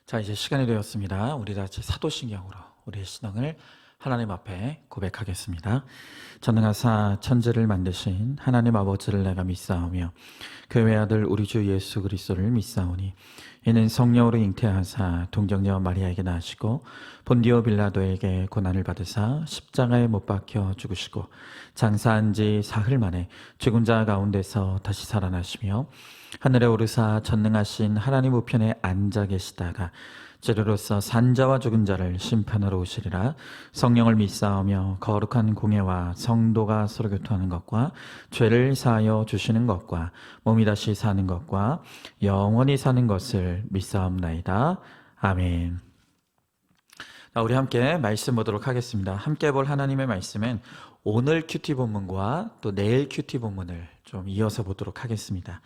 자, 이제 시간이 되었습니다. 우리 다 같이 사도신경으로 우리의 신앙을 하나님 앞에 고백하겠습니다. 전능하사 천지를 만드신 하나님 아버지를 내가 믿사오며 그 외아들 우리 주 예수 그리스도를 믿사오니 이는 성령으로 잉태하사 동정녀 마리아에게 낳으시고 본디오 빌라도에게 고난을 받으사 십자가에 못 박혀 죽으시고 장사한 지 사흘 만에 죽은 자 가운데서 다시 살아나시며 하늘에 오르사 전능하신 하나님 우편에 앉아 계시다가 재료로서 산자와 죽은 자를 심판하러 오시리라. 성령을 믿사오며 거룩한 공예와 성도가 서로 교통하는 것과 죄를 사하여 주시는 것과 몸이 다시 사는 것과 영원히 사는 것을 믿사옵나이다. 아멘. 우리 함께 말씀 보도록 하겠습니다. 함께 볼 하나님의 말씀은 오늘 큐티 본문과 또 내일 큐티 본문을 좀 이어서 보도록 하겠습니다.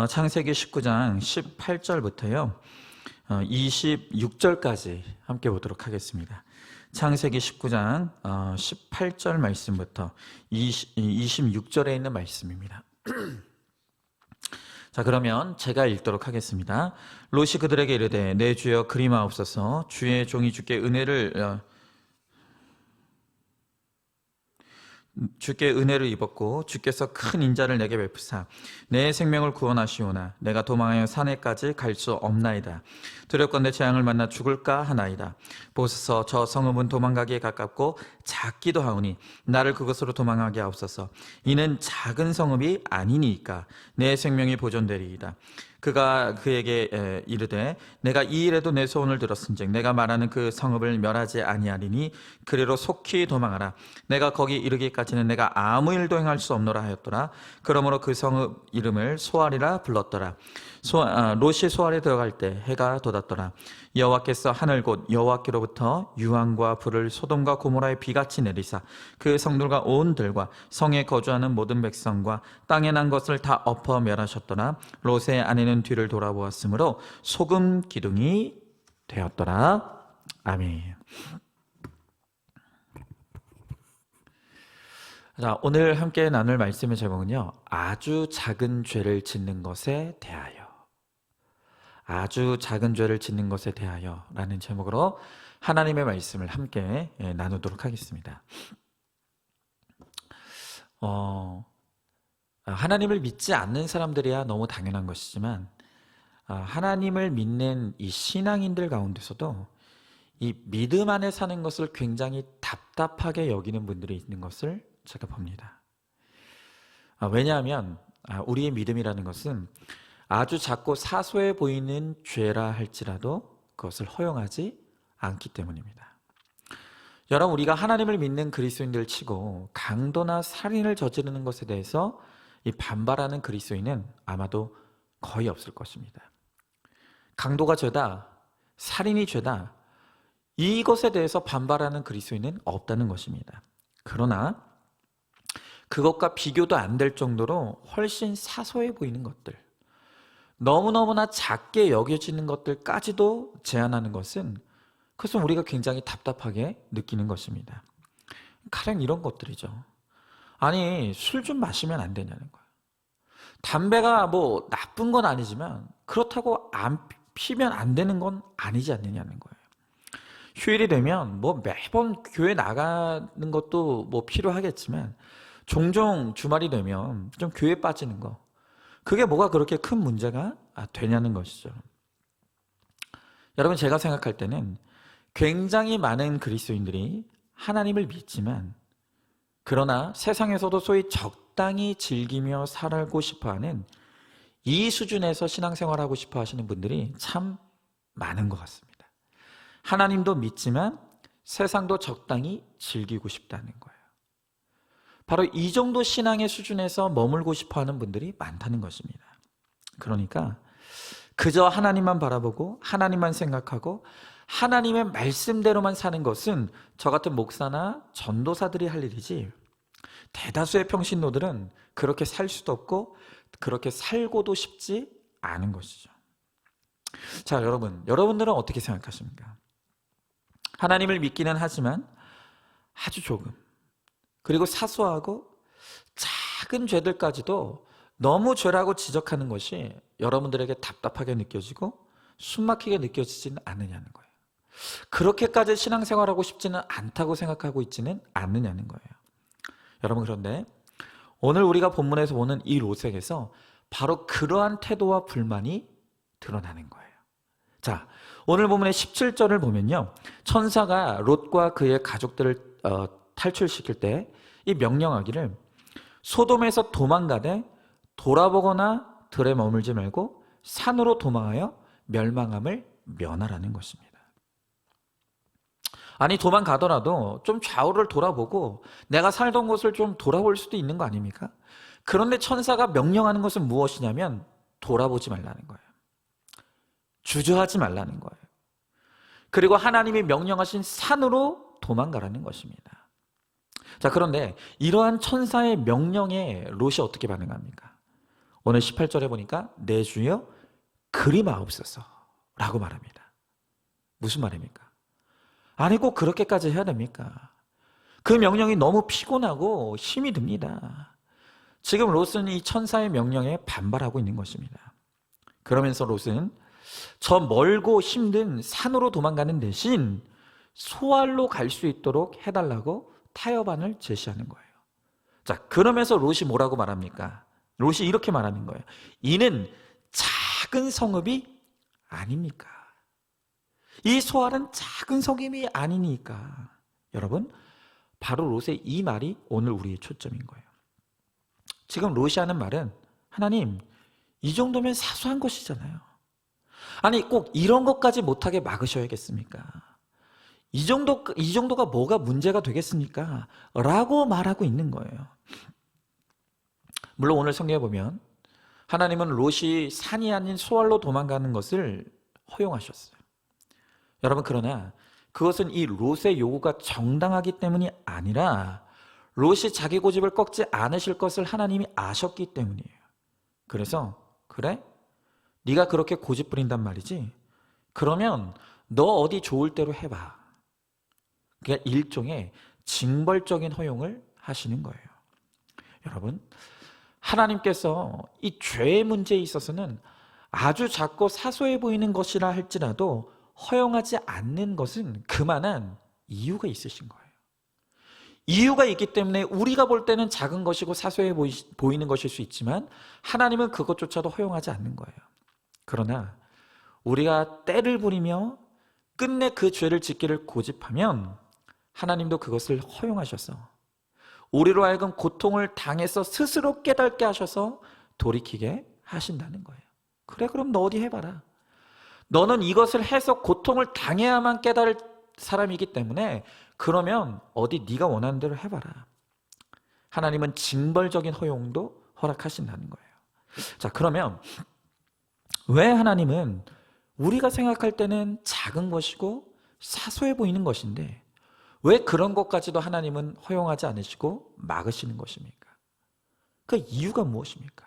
창세기 19장 18절부터요 26절까지 함께 보도록 하겠습니다. 창세기 19장 18절 말씀부터 26절에 있는 말씀입니다. 자, 그러면 제가 읽도록 하겠습니다. 롯이 그들에게 이르되 내 주여 그리마옵소서. 주의 종이 주께 은혜를 입었고 주께서 큰 인자를 내게 베푸사 내 생명을 구원하시오나 내가 도망하여 산에까지 갈 수 없나이다. 두렵건대 재앙을 만나 죽을까 하나이다. 보소서 저 성읍은 도망가기에 가깝고 작기도 하오니 나를 그곳으로 도망하게 하옵소서. 이는 작은 성읍이 아니니까 내 생명이 보존되리이다. 그가 그에게 이르되 내가 이 일에도 내 소원을 들었은즉 내가 말하는 그 성읍을 멸하지 아니하리니 그리로 속히 도망하라. 내가 거기 이르기까지는 내가 아무 일도 행할 수 없노라 하였더라. 그러므로 그 성읍 이름을 소알이라 불렀더라. 롯이 소알에 들어갈 때 해가 돋았더라. 여호와께서 하늘 곧 여호와께로부터 유황과 불을 소돔과 고모라의 비같이 내리사 그 성들과 온 들과 성에 거주하는 모든 백성과 땅에 난 것을 다 엎어 멸하셨더라. 롯의 아내는 뒤를 돌아보았으므로 소금 기둥이 되었더라. 아멘. 자, 오늘 함께 나눌 말씀의 제목은요, 아주 작은 죄를 짓는 것에 대하여. 아주 작은 죄를 짓는 것에 대하여 라는 제목으로 하나님의 말씀을 함께 나누도록 하겠습니다. 하나님을 믿지 않는 사람들이야 너무 당연한 것이지만 하나님을 믿는 이 신앙인들 가운데서도 이 믿음 안에 사는 것을 굉장히 답답하게 여기는 분들이 있는 것을 제가 봅니다. 왜냐하면 우리의 믿음이라는 것은 아주 작고 사소해 보이는 죄라 할지라도 그것을 허용하지 않기 때문입니다. 여러분, 우리가 하나님을 믿는 그리스도인들 치고 강도나 살인을 저지르는 것에 대해서 이 반발하는 그리스도인은 아마도 거의 없을 것입니다. 강도가 죄다, 살인이 죄다, 이것에 대해서 반발하는 그리스도인은 없다는 것입니다. 그러나 그것과 비교도 안 될 정도로 훨씬 사소해 보이는 것들, 너무너무나 작게 여겨지는 것들까지도 제한하는 것은 그것은 우리가 굉장히 답답하게 느끼는 것입니다. 가령 이런 것들이죠. 아니, 술 좀 마시면 안 되냐는 거예요. 담배가 뭐 나쁜 건 아니지만 그렇다고 안 피면 안 되는 건 아니지 않느냐는 거예요. 휴일이 되면 뭐 매번 교회 나가는 것도 뭐 필요하겠지만 종종 주말이 되면 좀 교회 빠지는 거, 그게 뭐가 그렇게 큰 문제가 되냐는 것이죠. 여러분, 제가 생각할 때는 굉장히 많은 그리스도인들이 하나님을 믿지만 그러나 세상에서도 소위 적당히 즐기며 살고 싶어하는 이 수준에서 신앙생활하고 싶어 하시는 분들이 참 많은 것 같습니다. 하나님도 믿지만 세상도 적당히 즐기고 싶다는 거예요. 바로 이 정도 신앙의 수준에서 머물고 싶어하는 분들이 많다는 것입니다. 그러니까 그저 하나님만 바라보고 하나님만 생각하고 하나님의 말씀대로만 사는 것은 저 같은 목사나 전도사들이 할 일이지 대다수의 평신도들은 그렇게 살 수도 없고 그렇게 살고도 싶지 않은 것이죠. 자, 여러분들은 어떻게 생각하십니까? 하나님을 믿기는 하지만 아주 조금, 그리고 사소하고 작은 죄들까지도 너무 죄라고 지적하는 것이 여러분들에게 답답하게 느껴지고 숨막히게 느껴지지는 않느냐는 거예요. 그렇게까지 신앙생활하고 싶지는 않다고 생각하고 있지는 않느냐는 거예요. 여러분, 그런데 오늘 우리가 본문에서 보는 이 롯에게서 바로 그러한 태도와 불만이 드러나는 거예요. 자, 오늘 본문의 17절을 보면요, 천사가 롯과 그의 가족들을 탈출시킬 때 이 명령하기를 소돔에서 도망가되 돌아보거나 들에 머물지 말고 산으로 도망하여 멸망함을 면하라는 것입니다. 아니, 도망가더라도 좀 좌우를 돌아보고 내가 살던 곳을 좀 돌아볼 수도 있는 거 아닙니까? 그런데 천사가 명령하는 것은 무엇이냐면 돌아보지 말라는 거예요. 주저하지 말라는 거예요. 그리고 하나님이 명령하신 산으로 도망가라는 것입니다. 자, 그런데 이러한 천사의 명령에 롯이 어떻게 반응합니까? 오늘 18절에 보니까 내 주여 그리 마옵소서 라고 말합니다. 무슨 말입니까? 아니, 꼭 그렇게까지 해야 됩니까? 그 명령이 너무 피곤하고 힘이 듭니다. 지금 롯은 이 천사의 명령에 반발하고 있는 것입니다. 그러면서 롯은 저 멀고 힘든 산으로 도망가는 대신 소알로 갈 수 있도록 해달라고 타협안을 제시하는 거예요. 자, 그러면서 롯이 뭐라고 말합니까? 롯이 이렇게 말하는 거예요. 이는 작은 성읍이 아닙니까? 이 소알은 작은 성읍이 아니니까. 여러분, 바로 롯의 이 말이 오늘 우리의 초점인 거예요. 지금 롯이 하는 말은 하나님, 이 정도면 사소한 것이잖아요. 아니, 꼭 이런 것까지 못하게 막으셔야겠습니까? 이 정도가 뭐가 문제가 되겠습니까? 라고 말하고 있는 거예요. 물론 오늘 성경에 보면 하나님은 롯이 산이 아닌 소알로 도망가는 것을 허용하셨어요. 여러분, 그러나 그것은 이 롯의 요구가 정당하기 때문이 아니라 롯이 자기 고집을 꺾지 않으실 것을 하나님이 아셨기 때문이에요. 그래서 그래? 네가 그렇게 고집 부린단 말이지? 그러면 너 어디 좋을 대로 해봐. 그게 일종의 징벌적인 허용을 하시는 거예요. 여러분, 하나님께서 이 죄의 문제에 있어서는 아주 작고 사소해 보이는 것이라 할지라도 허용하지 않는 것은 그만한 이유가 있으신 거예요. 이유가 있기 때문에 우리가 볼 때는 작은 것이고 사소해 보이는 것일 수 있지만 하나님은 그것조차도 허용하지 않는 거예요. 그러나 우리가 때를 부리며 끝내 그 죄를 짓기를 고집하면 하나님도 그것을 허용하셔서 우리로 하여금 고통을 당해서 스스로 깨닫게 하셔서 돌이키게 하신다는 거예요. 그래, 그럼 너 어디 해봐라. 너는 이것을 해서 고통을 당해야만 깨달을 사람이기 때문에 그러면 어디 네가 원하는 대로 해봐라. 하나님은 징벌적인 허용도 허락하신다는 거예요. 자, 그러면 왜 하나님은 우리가 생각할 때는 작은 것이고 사소해 보이는 것인데 왜 그런 것까지도 하나님은 허용하지 않으시고 막으시는 것입니까? 그 이유가 무엇입니까?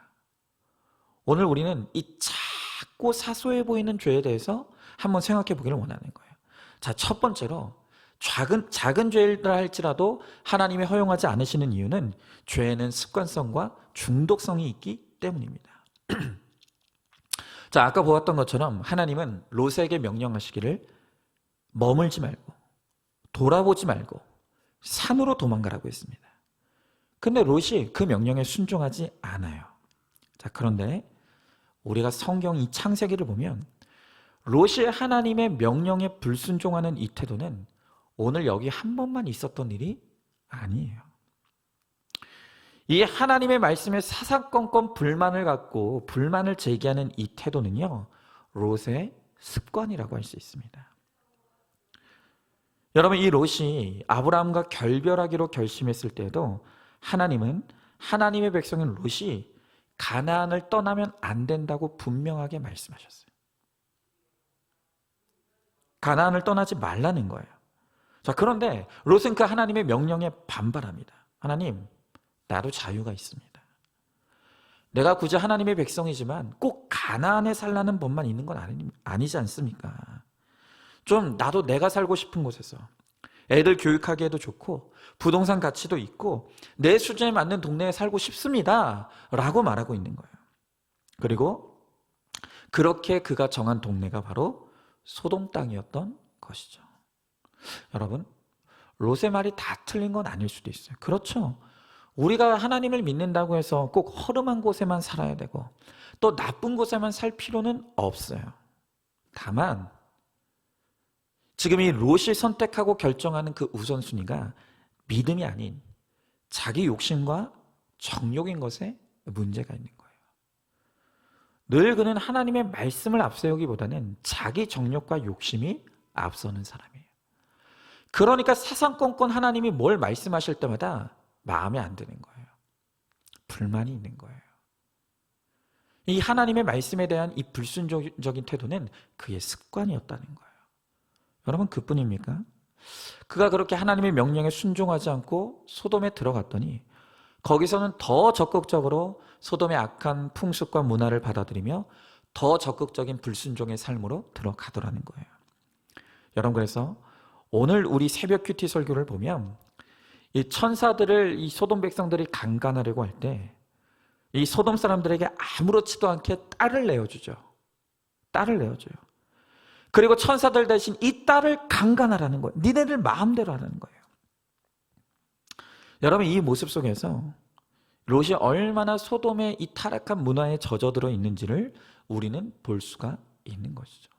오늘 우리는 이 작고 사소해 보이는 죄에 대해서 한번 생각해 보기를 원하는 거예요. 자, 첫 번째로 작은 죄라 할지라도 하나님이 허용하지 않으시는 이유는 죄에는 습관성과 중독성이 있기 때문입니다. 자, 아까 보았던 것처럼 하나님은 롯에게 명령하시기를 머물지 말고 돌아보지 말고 산으로 도망가라고 했습니다. 근데 롯이 그 명령에 순종하지 않아요. 자, 그런데 우리가 성경 이 창세기를 보면 롯이 하나님의 명령에 불순종하는 이 태도는 오늘 여기 한 번만 있었던 일이 아니에요. 이 하나님의 말씀에 사사건건 불만을 갖고 불만을 제기하는 이 태도는요, 롯의 습관이라고 할 수 있습니다. 여러분, 이 롯이 아브라함과 결별하기로 결심했을 때에도 하나님은 하나님의 백성인 롯이 가나안을 떠나면 안 된다고 분명하게 말씀하셨어요. 가나안을 떠나지 말라는 거예요. 자, 그런데 롯은 그 하나님의 명령에 반발합니다. 하나님, 나도 자유가 있습니다. 내가 굳이 하나님의 백성이지만 꼭 가나안에 살라는 법만 있는 건 아니지 않습니까? 좀 나도 내가 살고 싶은 곳에서 애들 교육하기에도 좋고 부동산 가치도 있고 내 수준에 맞는 동네에 살고 싶습니다 라고 말하고 있는 거예요. 그리고 그렇게 그가 정한 동네가 바로 소돔 땅이었던 것이죠. 여러분, 롯의 말이 다 틀린 건 아닐 수도 있어요. 그렇죠. 우리가 하나님을 믿는다고 해서 꼭 허름한 곳에만 살아야 되고 또 나쁜 곳에만 살 필요는 없어요. 다만 지금 이 롯이 선택하고 결정하는 그 우선순위가 믿음이 아닌 자기 욕심과 정욕인 것에 문제가 있는 거예요. 늘 그는 하나님의 말씀을 앞세우기보다는 자기 정욕과 욕심이 앞서는 사람이에요. 그러니까 사사건건 하나님이 뭘 말씀하실 때마다 마음에 안 드는 거예요. 불만이 있는 거예요. 이 하나님의 말씀에 대한 이 불순종적인 태도는 그의 습관이었다는 거예요. 여러분, 그뿐입니까? 그가 그렇게 하나님의 명령에 순종하지 않고 소돔에 들어갔더니 거기서는 더 적극적으로 소돔의 악한 풍습과 문화를 받아들이며 더 적극적인 불순종의 삶으로 들어가더라는 거예요. 여러분, 그래서 오늘 우리 새벽 큐티 설교를 보면 이 천사들을 이 소돔 백성들이 강간하려고 할 때 이 소돔 사람들에게 아무렇지도 않게 딸을 내어주죠. 딸을 내어줘요. 그리고 천사들 대신 이 딸을 강간하라는 거예요. 니네들 마음대로 하라는 거예요. 여러분, 이 모습 속에서 롯이 얼마나 소돔의 이 타락한 문화에 젖어들어 있는지를 우리는 볼 수가 있는 것이죠.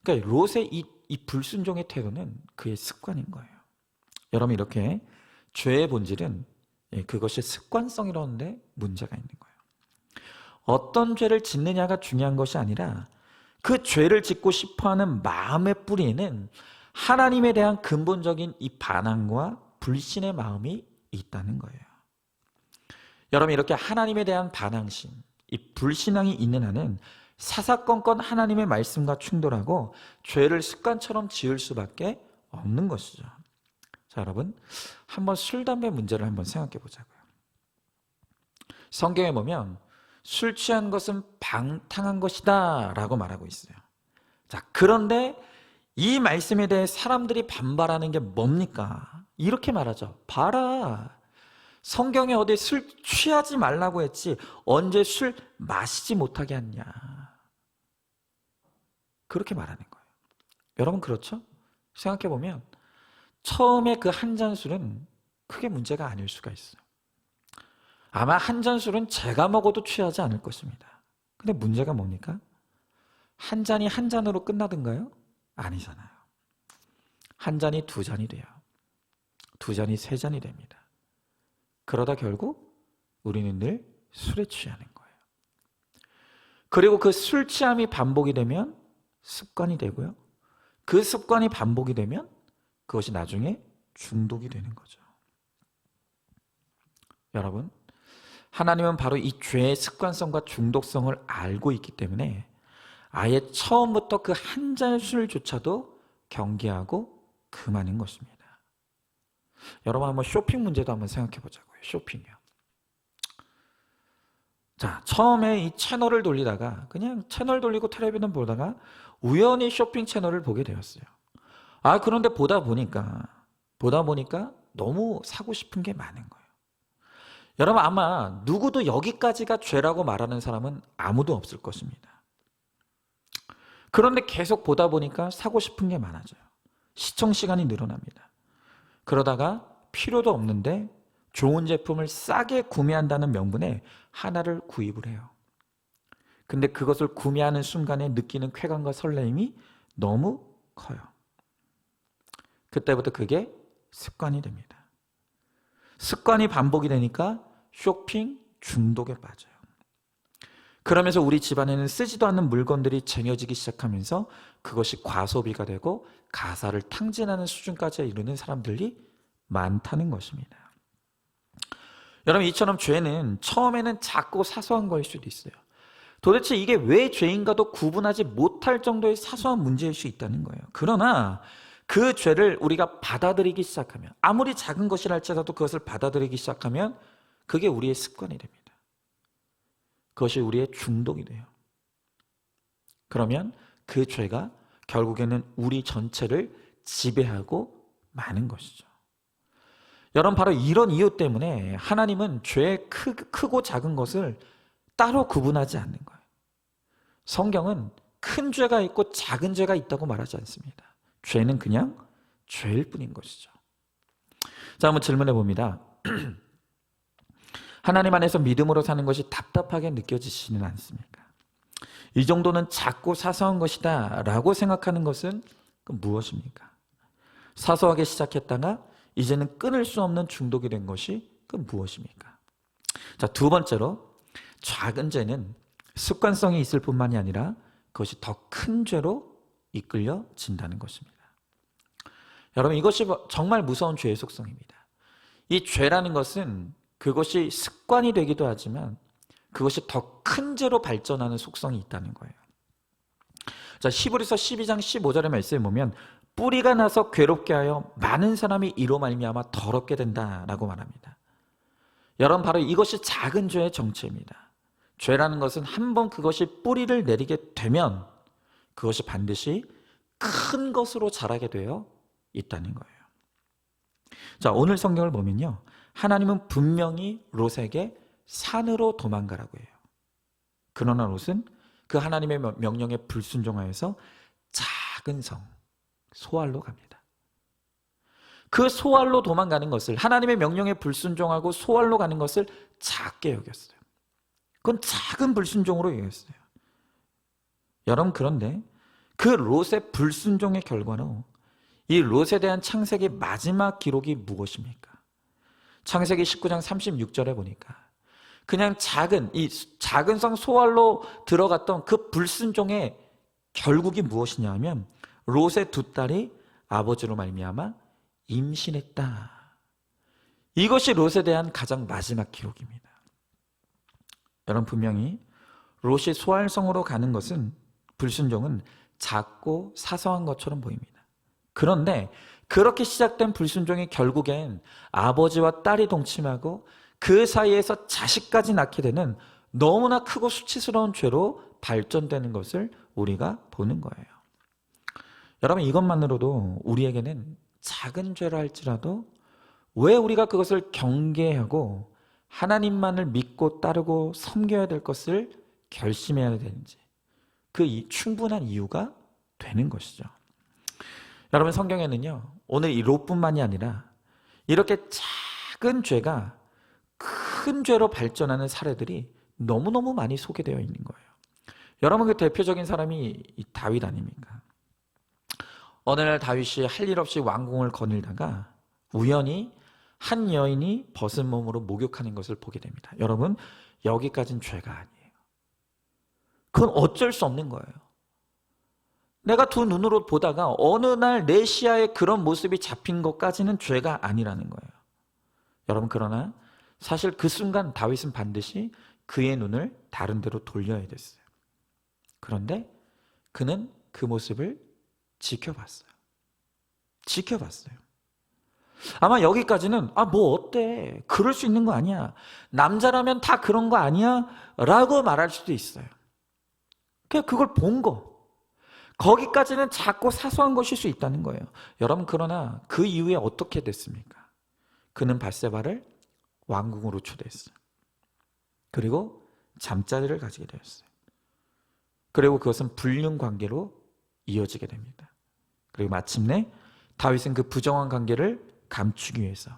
그러니까 롯의 이 불순종의 태도는 그의 습관인 거예요. 여러분, 이렇게 죄의 본질은 그것이 습관성이라는데 문제가 있는 거예요. 어떤 죄를 짓느냐가 중요한 것이 아니라 그 죄를 짓고 싶어하는 마음의 뿌리에는 하나님에 대한 근본적인 이 반항과 불신의 마음이 있다는 거예요. 여러분, 이렇게 하나님에 대한 반항심, 이 불신앙이 있는 한은 사사건건 하나님의 말씀과 충돌하고 죄를 습관처럼 지을 수밖에 없는 것이죠. 자, 여러분, 한번 술, 담배 문제를 한번 생각해 보자고요. 성경에 보면 술 취한 것은 방탕한 것이다 라고 말하고 있어요. 자, 그런데 이 말씀에 대해 사람들이 반발하는 게 뭡니까? 이렇게 말하죠. 봐라, 성경에 어디 술 취하지 말라고 했지 언제 술 마시지 못하게 했냐, 그렇게 말하는 거예요. 여러분, 그렇죠? 생각해보면 처음에 그 한 잔 술은 크게 문제가 아닐 수가 있어요. 아마 한 잔 술은 제가 먹어도 취하지 않을 것입니다. 근데 문제가 뭡니까? 한 잔이 한 잔으로 끝나던가요? 아니잖아요. 한 잔이 두 잔이 돼요. 두 잔이 세 잔이 됩니다. 그러다 결국 우리는 늘 술에 취하는 거예요. 그리고 그 술 취함이 반복이 되면 습관이 되고요. 그 습관이 반복이 되면 그것이 나중에 중독이 되는 거죠. 여러분, 하나님은 바로 이 죄의 습관성과 중독성을 알고 있기 때문에 아예 처음부터 그 한 잔 술조차도 경계하고 금하는 것입니다. 여러분, 한번 쇼핑 문제도 한번 생각해 보자고요. 쇼핑이요. 자, 처음에 이 채널을 돌리다가 그냥 채널 돌리고 텔레비전 보다가 우연히 쇼핑 채널을 보게 되었어요. 그런데 보다 보니까 너무 사고 싶은 게 많은 거예요. 여러분, 아마 누구도 여기까지가 죄라고 말하는 사람은 아무도 없을 것입니다. 그런데 계속 보다 보니까 사고 싶은 게 많아져요. 시청 시간이 늘어납니다. 그러다가 필요도 없는데 좋은 제품을 싸게 구매한다는 명분에 하나를 구입을 해요. 근데 그것을 구매하는 순간에 느끼는 쾌감과 설레임이 너무 커요. 그때부터 그게 습관이 됩니다. 습관이 반복이 되니까 쇼핑 중독에 빠져요. 그러면서 우리 집안에는 쓰지도 않는 물건들이 쟁여지기 시작하면서 그것이 과소비가 되고 가사를 탕진하는 수준까지 이르는 사람들이 많다는 것입니다. 여러분, 이처럼 죄는 처음에는 작고 사소한 거일 수도 있어요. 도대체 이게 왜 죄인가도 구분하지 못할 정도의 사소한 문제일 수 있다는 거예요. 그러나 그 죄를 우리가 받아들이기 시작하면, 아무리 작은 것이라 할지라도 그것을 받아들이기 시작하면 그게 우리의 습관이 됩니다. 그것이 우리의 중독이 돼요. 그러면 그 죄가 결국에는 우리 전체를 지배하고 마는 것이죠. 여러분, 바로 이런 이유 때문에 하나님은 죄의 크고 작은 것을 따로 구분하지 않는 거예요. 성경은 큰 죄가 있고 작은 죄가 있다고 말하지 않습니다. 죄는 그냥 죄일 뿐인 것이죠. 자, 한번 질문해 봅니다. 하나님 안에서 믿음으로 사는 것이 답답하게 느껴지시지는 않습니까? 이 정도는 작고 사소한 것이다 라고 생각하는 것은 무엇입니까? 사소하게 시작했다가 이제는 끊을 수 없는 중독이 된 것이 무엇입니까? 자, 두 번째로 작은 죄는 습관성이 있을 뿐만이 아니라 그것이 더 큰 죄로 이끌려진다는 것입니다. 여러분, 이것이 정말 무서운 죄의 속성입니다. 이 죄라는 것은 그것이 습관이 되기도 하지만 그것이 더 큰 죄로 발전하는 속성이 있다는 거예요. 자, 히브리서 12장 15절의 말씀에 보면 뿌리가 나서 괴롭게 하여 많은 사람이 이로 말미암아 더럽게 된다라고 말합니다. 여러분, 바로 이것이 작은 죄의 정체입니다. 죄라는 것은 한번 그것이 뿌리를 내리게 되면 그것이 반드시 큰 것으로 자라게 되어 있다는 거예요. 자, 오늘 성경을 보면요, 하나님은 분명히 롯에게 산으로 도망가라고 해요. 그러나 롯은 그 하나님의 명령에 불순종하여서 작은 성 소알로 갑니다. 그 소알로 도망가는 것을, 하나님의 명령에 불순종하고 소알로 가는 것을 작게 여겼어요. 그건 작은 불순종으로 여겼어요. 여러분, 그런데 그 롯의 불순종의 결과로 이 롯에 대한 창세기 마지막 기록이 무엇입니까? 창세기 19장 36절에 보니까 그냥 작은 성 소알로 들어갔던 그 불순종의 결국이 무엇이냐 하면 롯의 두 딸이 아버지로 말미암아 임신했다. 이것이 롯에 대한 가장 마지막 기록입니다. 여러분, 분명히 롯이 소알성으로 가는 것은, 불순종은 작고 사소한 것처럼 보입니다. 그런데 그렇게 시작된 불순종이 결국엔 아버지와 딸이 동침하고 그 사이에서 자식까지 낳게 되는 너무나 크고 수치스러운 죄로 발전되는 것을 우리가 보는 거예요. 여러분, 이것만으로도 우리에게는 작은 죄라 할지라도 왜 우리가 그것을 경계하고 하나님만을 믿고 따르고 섬겨야 될 것을 결심해야 되는지, 그 충분한 이유가 되는 것이죠. 여러분, 성경에는요, 오늘 이 롯뿐만이 아니라 이렇게 작은 죄가 큰 죄로 발전하는 사례들이 너무너무 많이 소개되어 있는 거예요. 여러분, 그 대표적인 사람이 이 다윗 아닙니까? 어느 날 다윗이 할 일 없이 왕궁을 거닐다가 우연히 한 여인이 벗은 몸으로 목욕하는 것을 보게 됩니다. 여러분, 여기까지는 죄가 아니에요. 그건 어쩔 수 없는 거예요. 내가 두 눈으로 보다가 어느 날 내 시야에 그런 모습이 잡힌 것까지는 죄가 아니라는 거예요. 여러분, 그러나 사실 그 순간 다윗은 반드시 그의 눈을 다른 데로 돌려야 됐어요. 그런데 그는 그 모습을 지켜봤어요. 아마 여기까지는 뭐 어때? 그럴 수 있는 거 아니야. 남자라면 다 그런 거 아니야? 라고 말할 수도 있어요. 그냥 그걸 본 거. 거기까지는 작고 사소한 것일 수 있다는 거예요. 여러분, 그러나 그 이후에 어떻게 됐습니까? 그는 밧세바를 왕궁으로 초대했어요. 그리고 잠자리를 가지게 되었어요. 그리고 그것은 불륜 관계로 이어지게 됩니다. 그리고 마침내 다윗은 그 부정한 관계를 감추기 위해서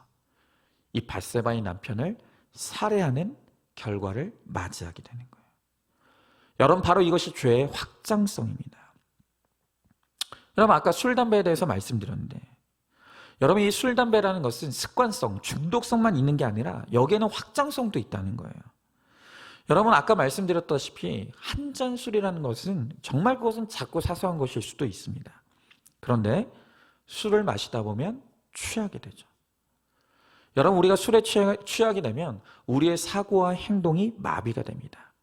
이 밧세바의 남편을 살해하는 결과를 맞이하게 되는 거예요. 여러분, 바로 이것이 죄의 확장성입니다. 여러분, 아까 술, 담배에 대해서 말씀드렸는데, 여러분, 이 술, 담배라는 것은 습관성, 중독성만 있는 게 아니라 여기에는 확장성도 있다는 거예요. 여러분, 아까 말씀드렸다시피 한 잔 술이라는 것은 정말 그것은 작고 사소한 것일 수도 있습니다. 그런데 술을 마시다 보면 취하게 되죠. 여러분, 우리가 술에 취하게 되면 우리의 사고와 행동이 마비가 됩니다.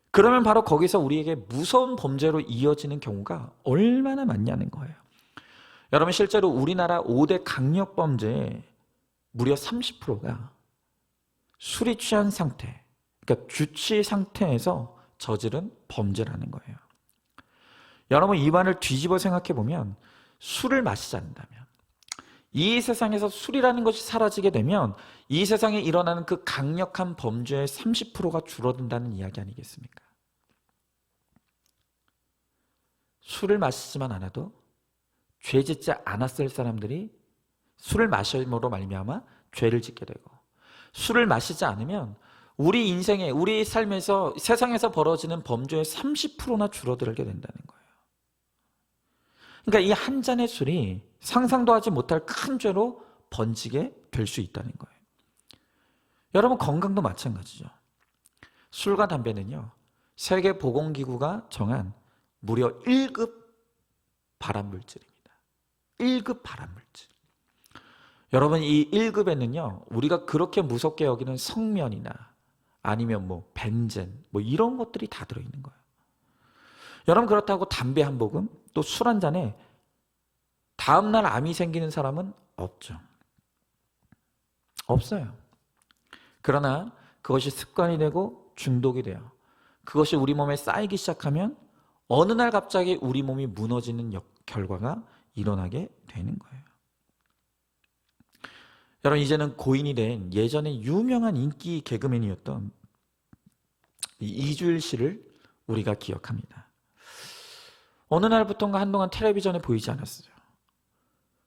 그러면 바로 거기서 우리에게 무서운 범죄로 이어지는 경우가 얼마나 많냐는 거예요. 여러분, 실제로 우리나라 5대 강력범죄의 무려 30%가 술이 취한 상태, 그러니까 주치 상태에서 저지른 범죄라는 거예요. 여러분, 입안을 뒤집어 생각해 보면 술을 마시지 않는다면, 이 세상에서 술이라는 것이 사라지게 되면 이 세상에 일어나는 그 강력한 범죄의 30%가 줄어든다는 이야기 아니겠습니까? 술을 마시지만 않아도 죄 짓지 않았을 사람들이 술을 마심으로 말미암아 죄를 짓게 되고, 술을 마시지 않으면 우리 인생에, 우리 삶에서, 세상에서 벌어지는 범죄의 30%나 줄어들게 된다는 거예요. 그러니까 이 한 잔의 술이 상상도 하지 못할 큰 죄로 번지게 될 수 있다는 거예요. 여러분, 건강도 마찬가지죠. 술과 담배는요, 세계보건기구가 정한 무려 1급 발암물질입니다. 1급 발암물질. 여러분, 이 1급에는요, 우리가 그렇게 무섭게 여기는 성면이나 아니면 뭐 벤젠, 뭐 이런 것들이 다 들어있는 거예요. 여러분, 그렇다고 담배 한 모금, 또 술 한 잔에 다음날 암이 생기는 사람은 없죠. 없어요. 그러나 그것이 습관이 되고 중독이 돼요. 그것이 우리 몸에 쌓이기 시작하면 어느 날 갑자기 우리 몸이 무너지는 결과가 일어나게 되는 거예요. 여러분, 이제는 고인이 된 예전에 유명한 인기 개그맨이었던 이주일 씨를 우리가 기억합니다. 어느 날부터인가 한동안 텔레비전에 보이지 않았어요.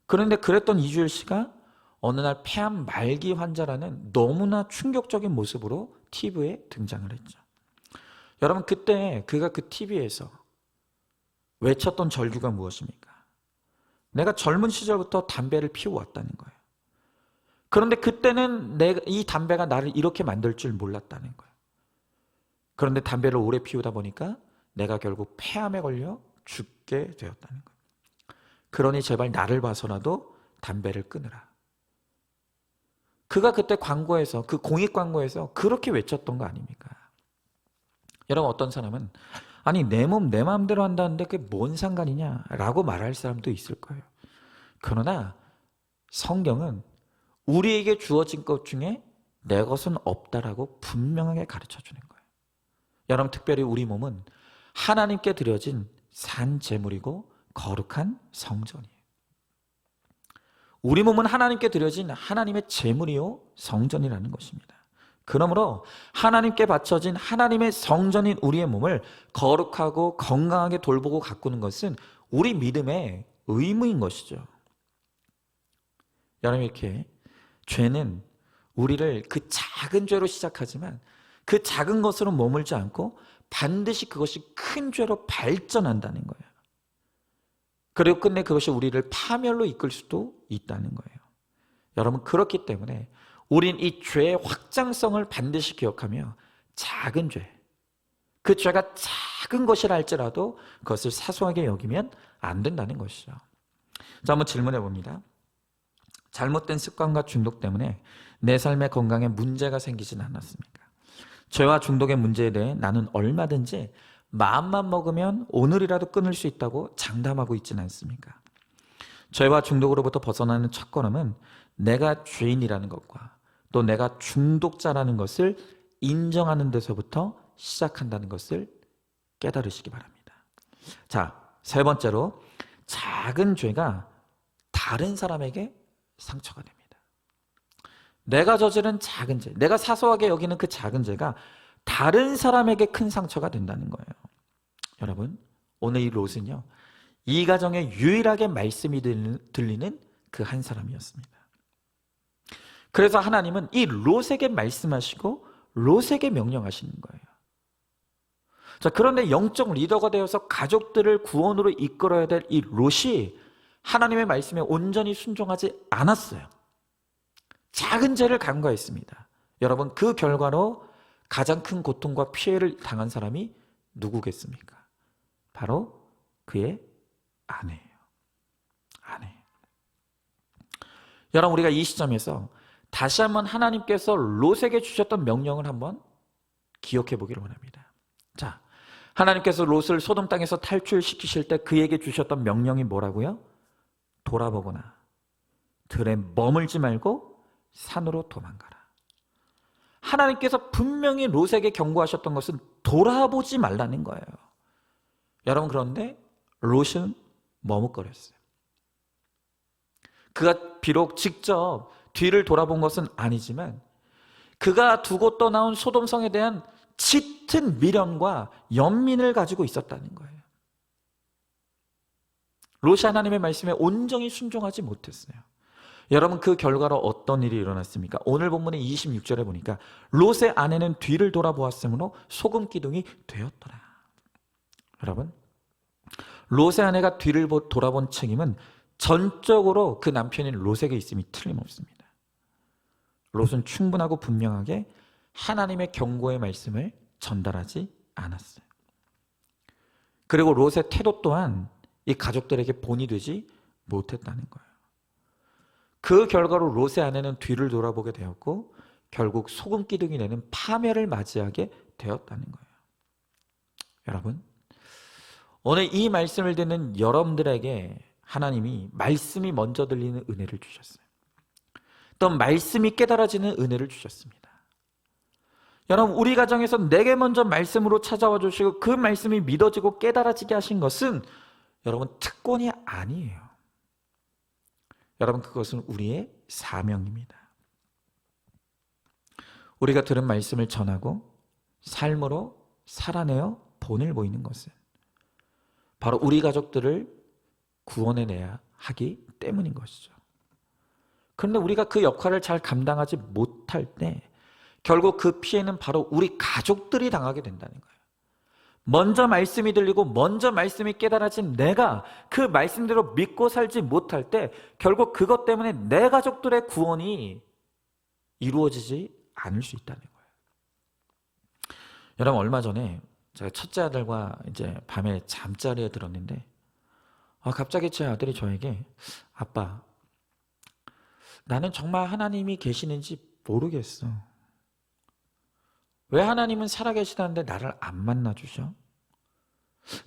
그런데 그랬던 이주일 씨가 어느 날 폐암 말기 환자라는 너무나 충격적인 모습으로 TV에 등장을 했죠. 여러분, 그때 그가 그 TV에서 외쳤던 절규가 무엇입니까? 내가 젊은 시절부터 담배를 피워왔다는 거예요. 그런데 그때는 이 담배가 나를 이렇게 만들 줄 몰랐다는 거예요. 그런데 담배를 오래 피우다 보니까 내가 결국 폐암에 걸려 죽게 되었다는 거예요. 그러니 제발 나를 봐서라도 담배를 끊으라. 그가 그때 광고에서, 그 공익 광고에서 그렇게 외쳤던 거 아닙니까? 여러분, 어떤 사람은 아니, 내 몸 내 마음대로 한다는데 그게 뭔 상관이냐 라고 말할 사람도 있을 거예요. 그러나 성경은 우리에게 주어진 것 중에 내 것은 없다라고 분명하게 가르쳐 주는 거예요. 여러분, 특별히 우리 몸은 하나님께 드려진 산 제물이고 거룩한 성전이에요. 우리 몸은 하나님께 드려진 하나님의 제물이요 성전이라는 것입니다. 그러므로 하나님께 바쳐진 하나님의 성전인 우리의 몸을 거룩하고 건강하게 돌보고 가꾸는 것은 우리 믿음의 의무인 것이죠. 여러분, 이렇게 죄는 우리를 그 작은 죄로 시작하지만 그 작은 것으로 머물지 않고 반드시 그것이 큰 죄로 발전한다는 거예요. 그리고 끝내 그것이 우리를 파멸로 이끌 수도 있다는 거예요. 여러분, 그렇기 때문에 우린 이 죄의 확장성을 반드시 기억하며 작은 죄, 그 죄가 작은 것이라 할지라도 그것을 사소하게 여기면 안 된다는 것이죠. 자, 한번 질문해 봅니다. 잘못된 습관과 중독 때문에 내 삶의 건강에 문제가 생기진 않았습니까? 죄와 중독의 문제에 대해 나는 얼마든지 마음만 먹으면 오늘이라도 끊을 수 있다고 장담하고 있지는 않습니까? 죄와 중독으로부터 벗어나는 첫 걸음은 내가 죄인이라는 것과 또 내가 중독자라는 것을 인정하는 데서부터 시작한다는 것을 깨달으시기 바랍니다. 자, 세 번째로, 작은 죄가 다른 사람에게 상처가 됩니다. 내가 저지른 작은 죄, 내가 사소하게 여기는 그 작은 죄가 다른 사람에게 큰 상처가 된다는 거예요. 여러분, 오늘 이 롯은요, 이 가정에 유일하게 말씀이 들리는 그 한 사람이었습니다. 그래서 하나님은 이 롯에게 말씀하시고 롯에게 명령하시는 거예요. 자, 그런데 영적 리더가 되어서 가족들을 구원으로 이끌어야 될 이 롯이 하나님의 말씀에 온전히 순종하지 않았어요. 작은 죄를 간과했습니다. 여러분, 그 결과로 가장 큰 고통과 피해를 당한 사람이 누구겠습니까? 바로 그의 아내예요. 아내. 여러분, 우리가 이 시점에서 다시 한번 하나님께서 롯에게 주셨던 명령을 한번 기억해 보기를 원합니다. 자, 하나님께서 롯을 소돔 땅에서 탈출시키실 때 그에게 주셨던 명령이 뭐라고요? 돌아보거나 들에 머물지 말고 산으로 도망가라. 하나님께서 분명히 롯에게 경고하셨던 것은 돌아보지 말라는 거예요. 여러분, 그런데 롯은 머뭇거렸어요. 그가 비록 직접 뒤를 돌아본 것은 아니지만 그가 두고 떠나온 소돔성에 대한 짙은 미련과 연민을 가지고 있었다는 거예요. 롯이 하나님의 말씀에 온전히 순종하지 못했어요. 여러분, 그 결과로 어떤 일이 일어났습니까? 오늘 본문의 26절에 보니까 롯의 아내는 뒤를 돌아보았으므로 소금 기둥이 되었더라. 여러분, 롯의 아내가 뒤를 돌아본 책임은 전적으로 그 남편인 롯에게 있음이 틀림없습니다. 롯은 충분하고 분명하게 하나님의 경고의 말씀을 전달하지 않았어요. 그리고 롯의 태도 또한 이 가족들에게 본이 되지 못했다는 거예요. 그 결과로 롯의 아내는 뒤를 돌아보게 되었고 결국 소금 기둥이 내는 파멸을 맞이하게 되었다는 거예요. 여러분, 오늘 이 말씀을 듣는 여러분들에게 하나님이 말씀이 먼저 들리는 은혜를 주셨어요. 또 말씀이 깨달아지는 은혜를 주셨습니다. 여러분, 우리 가정에서 내게 먼저 말씀으로 찾아와 주시고 그 말씀이 믿어지고 깨달아지게 하신 것은 여러분 특권이 아니에요. 여러분, 그것은 우리의 사명입니다. 우리가 들은 말씀을 전하고 삶으로 살아내어 본을 보이는 것은 바로 우리 가족들을 구원해내야 하기 때문인 것이죠. 그런데 우리가 그 역할을 잘 감당하지 못할 때 결국 그 피해는 바로 우리 가족들이 당하게 된다는 거예요. 먼저 말씀이 들리고 먼저 말씀이 깨달아진 내가 그 말씀대로 믿고 살지 못할 때 결국 그것 때문에 내 가족들의 구원이 이루어지지 않을 수 있다는 거예요. 여러분, 얼마 전에 제가 첫째 아들과 이제 밤에 잠자리에 들었는데 갑자기 제 아들이 저에게 아빠, 나는 정말 하나님이 계시는지 모르겠어. 왜 하나님은 살아계시다는데 나를 안 만나주셔?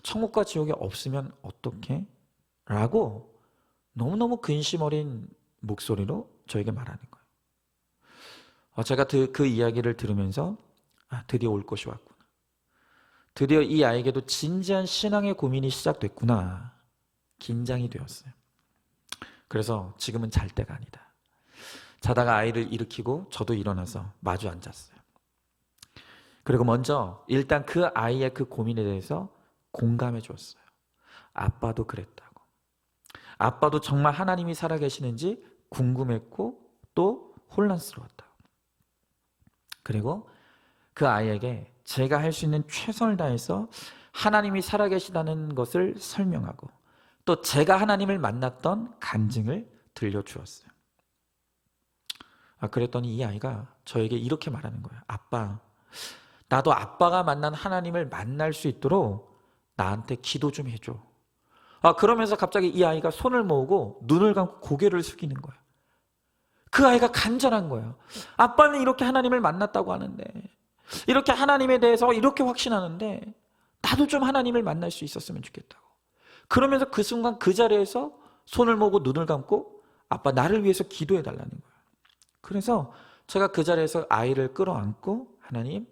천국과 지옥이 없으면 어떡해? 라고 너무너무 근심 어린 목소리로 저에게 말하는 거예요. 제가 그 이야기를 들으면서 드디어 올 것이 왔구나. 드디어 이 아이에게도 진지한 신앙의 고민이 시작됐구나. 긴장이 되었어요. 그래서 지금은 잘 때가 아니다. 자다가 아이를 일으키고 저도 일어나서 마주 앉았어요. 그리고 먼저 일단 그 아이의 그 고민에 대해서 공감해 주었어요. 아빠도 그랬다고. 아빠도 정말 하나님이 살아계시는지 궁금했고 또 혼란스러웠다고. 그리고 그 아이에게 제가 할 수 있는 최선을 다해서 하나님이 살아계시다는 것을 설명하고 또 제가 하나님을 만났던 간증을 들려주었어요. 그랬더니 이 아이가 저에게 이렇게 말하는 거예요. 아빠, 나도 아빠가 만난 하나님을 만날 수 있도록 나한테 기도 좀 해줘. 그러면서 갑자기 이 아이가 손을 모으고 눈을 감고 고개를 숙이는 거예요. 그 아이가 간절한 거예요. 아빠는 이렇게 하나님을 만났다고 하는데, 이렇게 하나님에 대해서 이렇게 확신하는데 나도 좀 하나님을 만날 수 있었으면 좋겠다고. 그러면서 그 순간 그 자리에서 손을 모으고 눈을 감고 아빠, 나를 위해서 기도해 달라는 거예요. 그래서 제가 그 자리에서 아이를 끌어안고 하나님,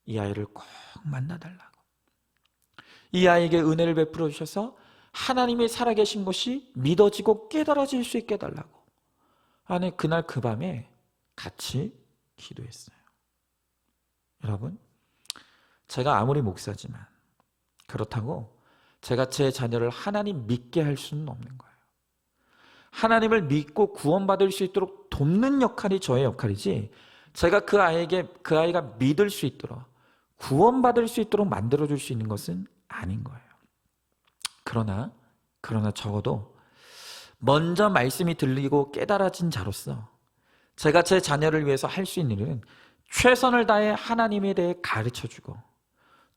이 아이를 꼭 만나달라고. 이 아이에게 은혜를 베풀어 주셔서 하나님이 살아계신 것이 믿어지고 깨달아질 수 있게 해달라고. 아니, 그날 그 밤에 같이 기도했어요. 여러분, 제가 아무리 목사지만 그렇다고 제가 제 자녀를 하나님 믿게 할 수는 없는 거예요. 하나님을 믿고 구원받을 수 있도록 돕는 역할이 저의 역할이지, 제가 그 아이가 믿을 수 있도록 구원받을 수 있도록 만들어줄 수 있는 것은 아닌 거예요. 그러나 적어도 먼저 말씀이 들리고 깨달아진 자로서 제가 제 자녀를 위해서 할 수 있는 일은 최선을 다해 하나님에 대해 가르쳐주고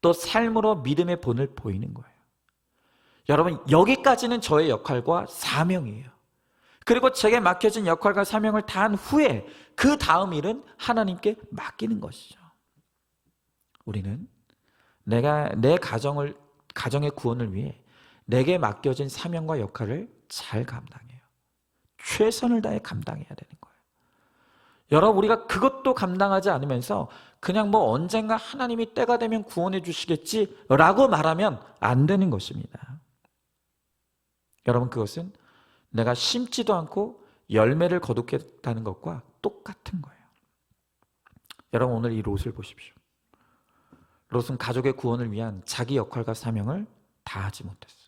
또 삶으로 믿음의 본을 보이는 거예요. 여러분, 여기까지는 저의 역할과 사명이에요. 그리고 제게 맡겨진 역할과 사명을 다한 후에 그 다음 일은 하나님께 맡기는 것이죠. 우리는 내가 내 가정의 구원을 위해 내게 맡겨진 사명과 역할을 잘 감당해요. 최선을 다해 감당해야 되는 거예요. 여러분, 우리가 그것도 감당하지 않으면서 그냥 뭐 언젠가 하나님이 때가 되면 구원해 주시겠지라고 말하면 안 되는 것입니다. 여러분, 그것은 내가 심지도 않고 열매를 거두겠다는 것과 똑같은 거예요. 여러분, 오늘 이 롯을 보십시오. 롯은 가족의 구원을 위한 자기 역할과 사명을 다하지 못했어요.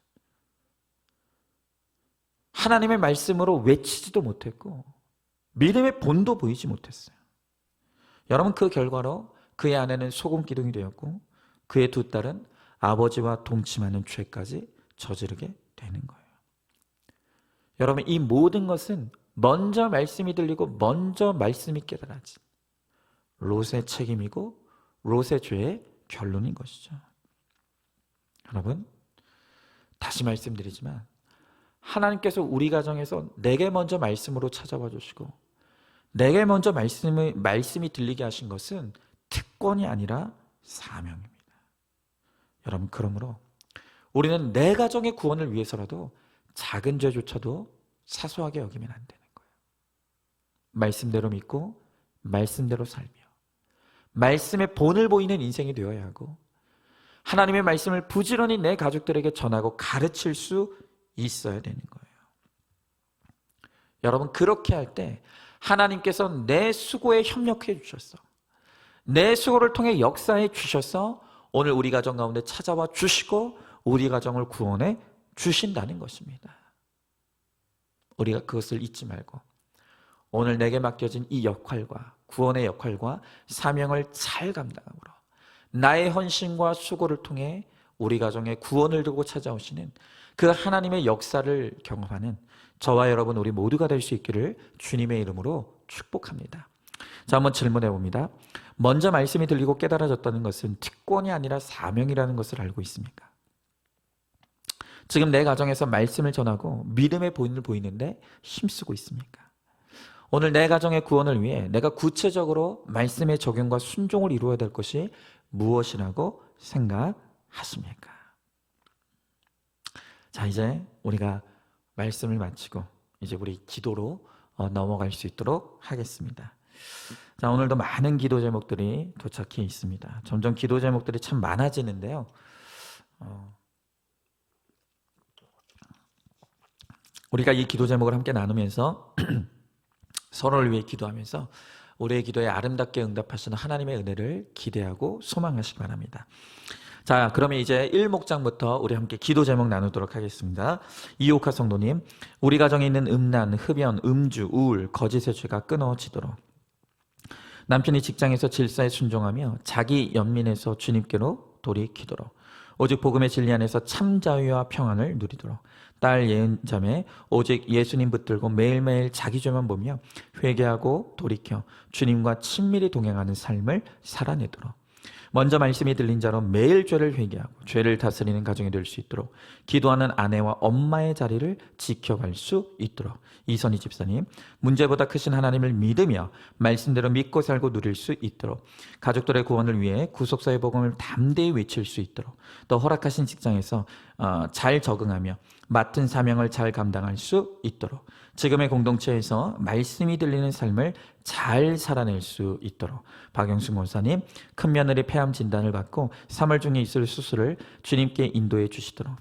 하나님의 말씀으로 외치지도 못했고 믿음의 본도 보이지 못했어요. 여러분, 그 결과로 그의 아내는 소금 기둥이 되었고 그의 두 딸은 아버지와 동침하는 죄까지 저지르게 되는 거예요. 여러분, 이 모든 것은 먼저 말씀이 들리고 먼저 말씀이 깨달아진 롯의 책임이고 롯의 죄의 결론인 것이죠. 여러분, 다시 말씀드리지만 하나님께서 우리 가정에서 내게 먼저 말씀으로 찾아와 주시고 내게 먼저 말씀이 들리게 하신 것은 특권이 아니라 사명입니다. 여러분, 그러므로 우리는 내 가정의 구원을 위해서라도 작은 죄조차도 사소하게 여기면 안 되는 거예요. 말씀대로 믿고 말씀대로 살며 말씀의 본을 보이는 인생이 되어야 하고 하나님의 말씀을 부지런히 내 가족들에게 전하고 가르칠 수 있어야 되는 거예요. 여러분, 그렇게 할 때 하나님께서 내 수고에 협력해 주셔서 내 수고를 통해 역사해 주셔서 오늘 우리 가정 가운데 찾아와 주시고 우리 가정을 구원해 주신다는 것입니다. 우리가 그것을 잊지 말고 오늘 내게 맡겨진 이 역할과 구원의 역할과 사명을 잘 감당함으로 나의 헌신과 수고를 통해 우리 가정의 구원을 두고 찾아오시는 그 하나님의 역사를 경험하는 저와 여러분 우리 모두가 될 수 있기를 주님의 이름으로 축복합니다. 자, 한번 질문해 봅니다. 먼저 말씀이 들리고 깨달아졌다는 것은 특권이 아니라 사명이라는 것을 알고 있습니까? 지금 내 가정에서 말씀을 전하고 믿음의 본을 보이는데 힘쓰고 있습니까? 오늘 내 가정의 구원을 위해 내가 구체적으로 말씀의 적용과 순종을 이루어야 될 것이 무엇이라고 생각하십니까? 자, 이제 우리가 말씀을 마치고 이제 우리 기도로 넘어갈 수 있도록 하겠습니다. 자, 오늘도 많은 기도 제목들이 도착해 있습니다. 점점 기도 제목들이 참 많아지는데요. 우리가 이 기도 제목을 함께 나누면서 서로를 위해 기도하면서 우리의 기도에 아름답게 응답하시는 하나님의 은혜를 기대하고 소망하시기 바랍니다. 자, 그러면 이제 1목장부터 우리 함께 기도 제목 나누도록 하겠습니다. 이옥하 성도님, 우리 가정에 있는 음란, 흡연, 음주, 우울, 거짓의 죄가 끊어지도록 남편이 직장에서 질서에 순종하며 자기 연민에서 주님께로 돌이키도록 오직 복음의 진리 안에서 참 자유와 평안을 누리도록 딸 예은자매 오직 예수님 붙들고 매일매일 자기 죄만 보며 회개하고 돌이켜 주님과 친밀히 동행하는 삶을 살아내도록 먼저 말씀이 들린 자로 매일 죄를 회개하고 죄를 다스리는 가정이 될 수 있도록 기도하는 아내와 엄마의 자리를 지켜갈 수 있도록 이선희 집사님, 문제보다 크신 하나님을 믿으며 말씀대로 믿고 살고 누릴 수 있도록 가족들의 구원을 위해 구속사의 복음을 담대히 외칠 수 있도록 또 허락하신 직장에서 잘 적응하며 맡은 사명을 잘 감당할 수 있도록 지금의 공동체에서 말씀이 들리는 삶을 잘 살아낼 수 있도록 박영순 권사님, 큰 며느리 폐암 진단을 받고 3월 중에 있을 수술을 주님께 인도해 주시도록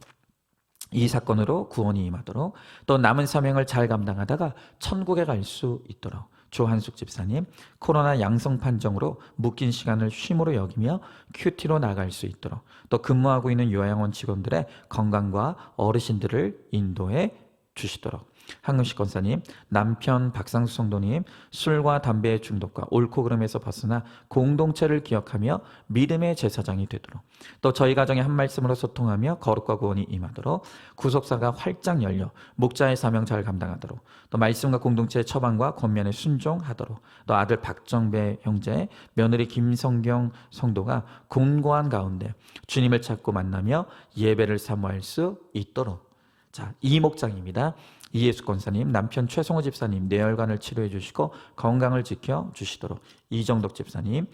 이 사건으로 구원이 임하도록 또 남은 사명을 잘 감당하다가 천국에 갈 수 있도록 조한숙 집사님, 코로나 양성 판정으로 묶인 시간을 쉼으로 여기며 큐티로 나갈 수 있도록 또 근무하고 있는 요양원 직원들의 건강과 어르신들을 인도해 주시도록 한금식 권사님, 남편 박상수 성도님, 술과 담배의 중독과 옳고 그름에서 벗어나 공동체를 기억하며 믿음의 제사장이 되도록 또 저희 가정에 한 말씀으로 소통하며 거룩과 구원이 임하도록 구속사가 활짝 열려 목자의 사명 잘 감당하도록 또 말씀과 공동체의 처방과 권면에 순종하도록 또 아들 박정배 형제, 며느리 김성경 성도가 공고한 가운데 주님을 찾고 만나며 예배를 사모할 수 있도록 자, 이 목장입니다. 이예수 권사님, 남편 최성호 집사님 뇌혈관을 치료해 주시고 건강을 지켜 주시도록 이정덕 집사님,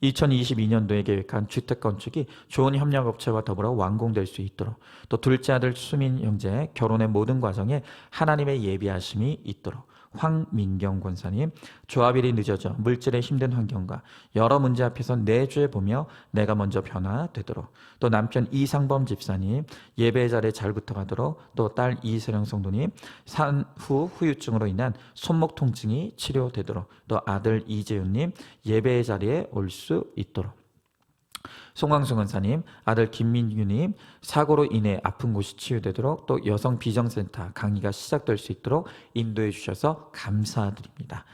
2022년도에 계획한 주택 건축이 좋은 협력업체와 더불어 완공될 수 있도록 또 둘째 아들 수민 형제 결혼의 모든 과정에 하나님의 예비하심이 있도록 황민경 권사님, 조합일이 늦어져 물질의 힘든 환경과 여러 문제 앞에서 내 죄 보며 내가 먼저 변화되도록 또 남편 이상범 집사님 예배 자리에 잘 붙어가도록 또 딸 이세령 성도님 산후 후유증으로 인한 손목 통증이 치료되도록 또 아들 이재윤님 예배의 자리에 올 수 있도록 송광수 권사님, 아들 김민규님, 사고로 인해 아픈 곳이 치유되도록 또 여성 비정센터 강의가 시작될 수 있도록 인도해 주셔서 감사드립니다.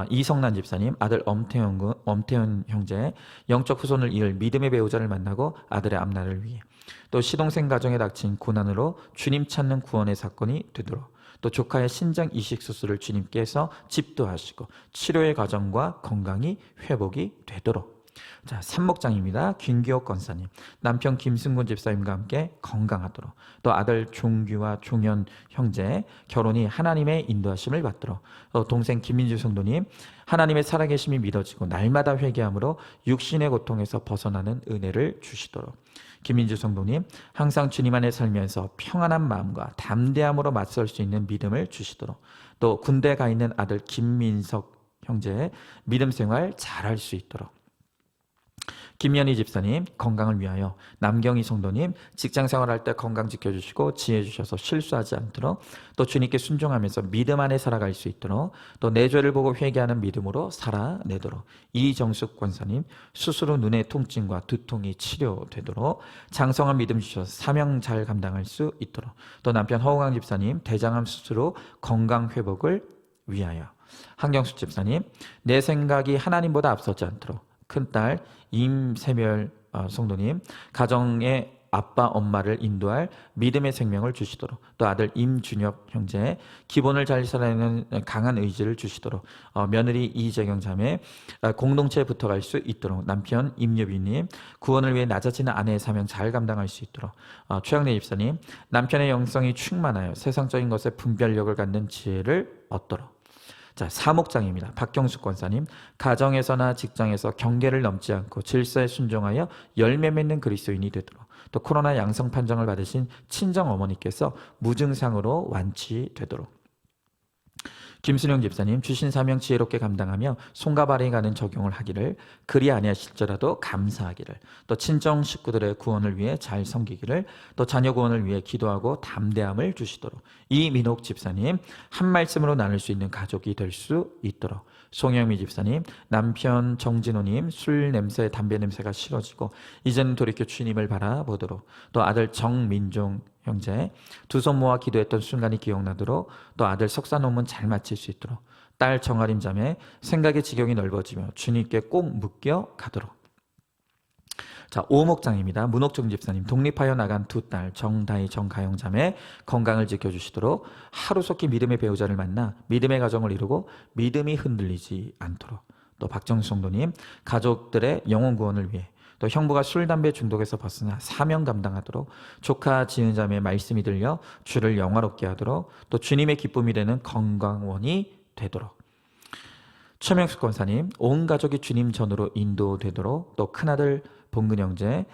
이성란 집사님, 아들 엄태현 형제, 영적 후손을 이을 믿음의 배우자를 만나고 아들의 앞날을 위해 또 시동생 가정에 닥친 고난으로 주님 찾는 구원의 사건이 되도록 또 조카의 신장 이식 수술을 주님께서 집도하시고 치료의 과정과 건강이 회복이 되도록. 자, 삼목장입니다. 김기옥 권사님, 남편 김승곤 집사님과 함께 건강하도록 또 아들 종규와 종현 형제 결혼이 하나님의 인도하심을 받도록 또 동생 김민주 성도님, 하나님의 살아계심이 믿어지고 날마다 회개함으로 육신의 고통에서 벗어나는 은혜를 주시도록. 김민주 성도님, 항상 주님 안에 살면서 평안한 마음과 담대함으로 맞설 수 있는 믿음을 주시도록. 또 군대 가 있는 아들 김민석 형제 믿음 생활 잘할 수 있도록. 김연희 집사님, 건강을 위하여 남경희 성도님, 직장 생활할 때 건강 지켜주시고 지혜 주셔서 실수하지 않도록 또 주님께 순종하면서 믿음 안에 살아갈 수 있도록 또 내 죄를 보고 회개하는 믿음으로 살아내도록. 이정숙 권사님, 수술 후 눈의 통증과 두통이 치료되도록 장성한 믿음 주셔서 사명 잘 감당할 수 있도록. 또 남편 허우강 집사님, 대장암 수술 후 건강 회복을 위하여. 한경숙 집사님, 내 생각이 하나님보다 앞서지 않도록. 큰딸 임세멸 성도님, 가정의 아빠 엄마를 인도할 믿음의 생명을 주시도록. 또 아들 임준혁 형제, 기본을 잘 살아내는 강한 의지를 주시도록. 며느리 이재경 자매, 공동체에 붙어갈 수 있도록. 남편 임유빈님, 구원을 위해 낮아지는 아내의 사명 잘 감당할 수 있도록. 최영래 집사님, 남편의 영성이 충만하여 세상적인 것에 분별력을 갖는 지혜를 얻도록. 자, 사목장입니다. 박경숙 권사님, 가정에서나 직장에서 경계를 넘지 않고 질서에 순종하여 열매 맺는 그리스도인이 되도록. 또 코로나 양성 판정을 받으신 친정 어머니께서 무증상으로 완치되도록. 김순영 집사님, 주신 사명 지혜롭게 감당하며 손과 발이 가는 적용을 하기를, 그리 아니하실지라도 감사하기를, 또 친정 식구들의 구원을 위해 잘 섬기기를, 또 자녀 구원을 위해 기도하고 담대함을 주시도록. 이민옥 집사님, 한 말씀으로 나눌 수 있는 가족이 될 수 있도록. 송영미 집사님, 남편 정진호님, 술 냄새, 담배 냄새가 싫어지고 이제는 돌이켜 주님을 바라보도록. 또 아들 정민종 형제, 두 손 모아 기도했던 순간이 기억나도록. 또 아들 석사 논문 잘 마칠 수 있도록. 딸 정아림 자매, 생각의 지경이 넓어지며 주님께 꼭 묶여 가도록. 자, 오목장입니다. 문옥정 집사님, 독립하여 나간 두 딸 정다희 정가영 자매 건강을 지켜주시도록. 하루속히 믿음의 배우자를 만나 믿음의 가정을 이루고 믿음이 흔들리지 않도록. 또 박정수 성도님, 가족들의 영혼 구원을 위해 또 형부가 술, 담배 중독에서 벗어나 사명 감당하도록. 조카 지은 자매의 말씀이 들려 주를 영화롭게 하도록. 또 주님의 기쁨이 되는 건강원이 되도록. 최명숙 권사님, 온 가족이 주님 전으로 인도되도록. 또 큰아들 봉근 형제,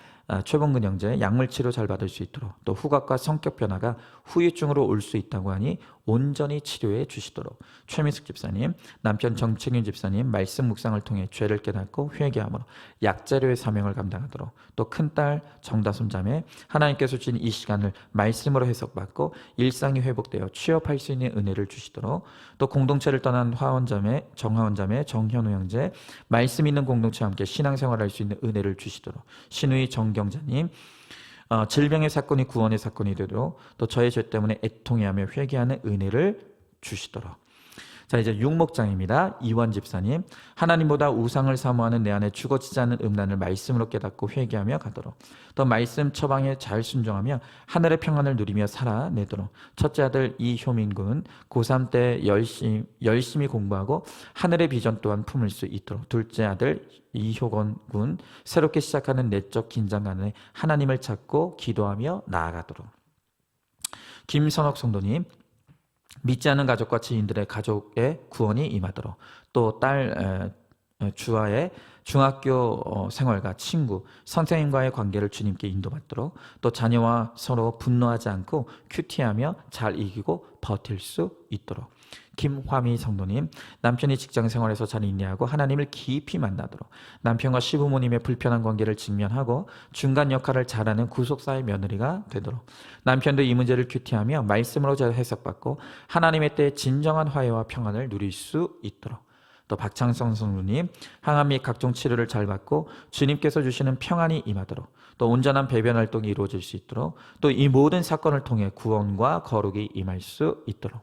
최봉근 형제 약물 치료 잘 받을 수 있도록. 또 후각과 성격 변화가 후유증으로 올 수 있다고 하니 온전히 치료해 주시도록. 최민숙 집사님, 남편 정책윤 집사님 말씀 묵상을 통해 죄를 깨닫고 회개함으로 약자료의 사명을 감당하도록. 또 큰딸 정다솜 자매, 하나님께서 주신 이 시간을 말씀으로 해석받고 일상이 회복되어 취업할 수 있는 은혜를 주시도록. 또 공동체를 떠난 화원 자매, 정화원 자매, 정현우 형제 말씀 있는 공동체와 함께 신앙생활할 수 있는 은혜를 주시도록. 신우이 정경자님, 질병의 사건이 구원의 사건이 되도록. 또 저의 죄 때문에 애통해하며 회개하는 은혜를 주시도록. 자, 이제 육목장입니다. 이원 집사님, 하나님보다 우상을 사모하는 내 안에 죽어지지 않는 음란을 말씀으로 깨닫고 회개하며 가도록. 또 말씀 처방에 잘 순종하며 하늘의 평안을 누리며 살아내도록. 첫째 아들 이효민 군, 고3 때 열심히 공부하고 하늘의 비전 또한 품을 수 있도록. 둘째 아들 이효건 군, 새롭게 시작하는 내적 긴장감에 하나님을 찾고 기도하며 나아가도록. 김선옥 성도님, 믿지 않는 가족과 지인들의 가족의 구원이 임하도록. 또 딸 주아의 중학교 생활과 친구, 선생님과의 관계를 주님께 인도받도록. 또 자녀와 서로 분노하지 않고 큐티하며 잘 이기고 버틸 수 있도록. 김화미 성도님, 남편이 직장 생활에서 잘 인내하고 하나님을 깊이 만나도록. 남편과 시부모님의 불편한 관계를 직면하고 중간 역할을 잘하는 구속사의 며느리가 되도록. 남편도 이 문제를 큐티하며 말씀으로 잘 해석받고 하나님의 때에 진정한 화해와 평안을 누릴 수 있도록. 또 박창성 성도님, 항암 및 각종 치료를 잘 받고 주님께서 주시는 평안이 임하도록, 또 온전한 배변 활동이 이루어질 수 있도록, 또 이 모든 사건을 통해 구원과 거룩이 임할 수 있도록.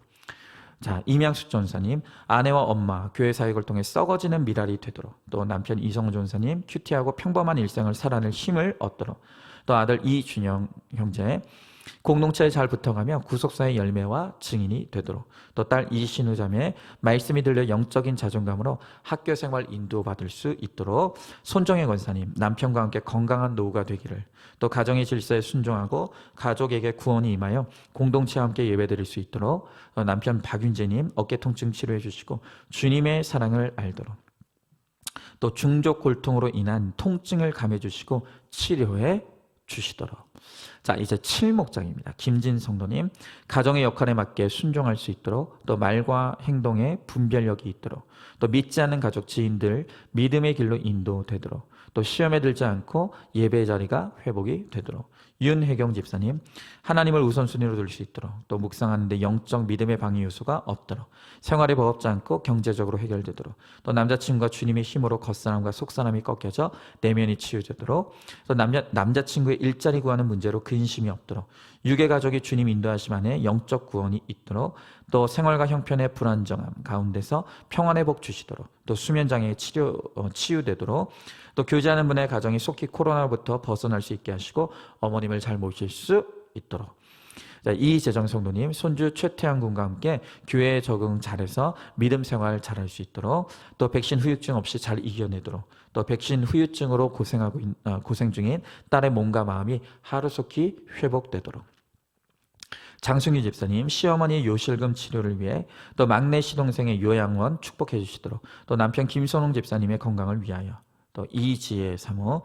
자, 임양숙 전사님, 아내와 엄마, 교회 사역을 통해 썩어지는 미랄이 되도록, 또 남편 이성우 전사님, 큐티하고 평범한 일상을 살아낼 힘을 얻도록, 또 아들 이준영 형제, 공동체에 잘 붙어가며 구속사의 열매와 증인이 되도록, 또 딸 이신우 자매, 말씀이 들려 영적인 자존감으로 학교 생활 인도받을 수 있도록, 손정혜 권사님, 남편과 함께 건강한 노후가 되기를, 또 가정의 질서에 순종하고 가족에게 구원이 임하여 공동체와 함께 예배드릴 수 있도록, 남편 박윤재님, 어깨 통증 치료해 주시고 주님의 사랑을 알도록, 또 중족 골통으로 인한 통증을 감해 주시고 치료해 주시도록. 자, 이제 7목장입니다. 김진 성도님, 가정의 역할에 맞게 순종할 수 있도록, 또 말과 행동에 분별력이 있도록, 또 믿지 않는 가족 지인들 믿음의 길로 인도되도록, 또 시험에 들지 않고 예배의 자리가 회복이 되도록. 윤혜경 집사님, 하나님을 우선순위로 둘 수 있도록, 또 묵상하는데 영적 믿음의 방해 요소가 없도록, 생활이 버겁지 않고 경제적으로 해결되도록, 또 남자친구가 주님의 힘으로 겉사람과 속사람이 꺾여져 내면이 치유되도록, 또 남자친구의 일자리 구하는 문제로 근심이 없도록, 유괴가족이 주님 인도하심 안에 영적 구원이 있도록, 또 생활과 형편의 불안정함 가운데서 평안의 복 주시도록, 또 수면장애 치유되도록, 또 교제하는 분의 가정이 속히 코로나부터 벗어날 수 있게 하시고 어머님을 잘 모실 수 있도록. 자, 이재정 성도님, 손주 최태양 군과 함께 교회에 적응 잘해서 믿음 생활 잘할 수 있도록, 또 백신 후유증 없이 잘 이겨내도록, 또 백신 후유증으로 고생 중인 딸의 몸과 마음이 하루속히 회복되도록. 장승유 집사님, 시어머니 요실금 치료를 위해, 또 막내 시동생의 요양원 축복해 주시도록, 또 남편 김선홍 집사님의 건강을 위하여, 또 이지혜 사모,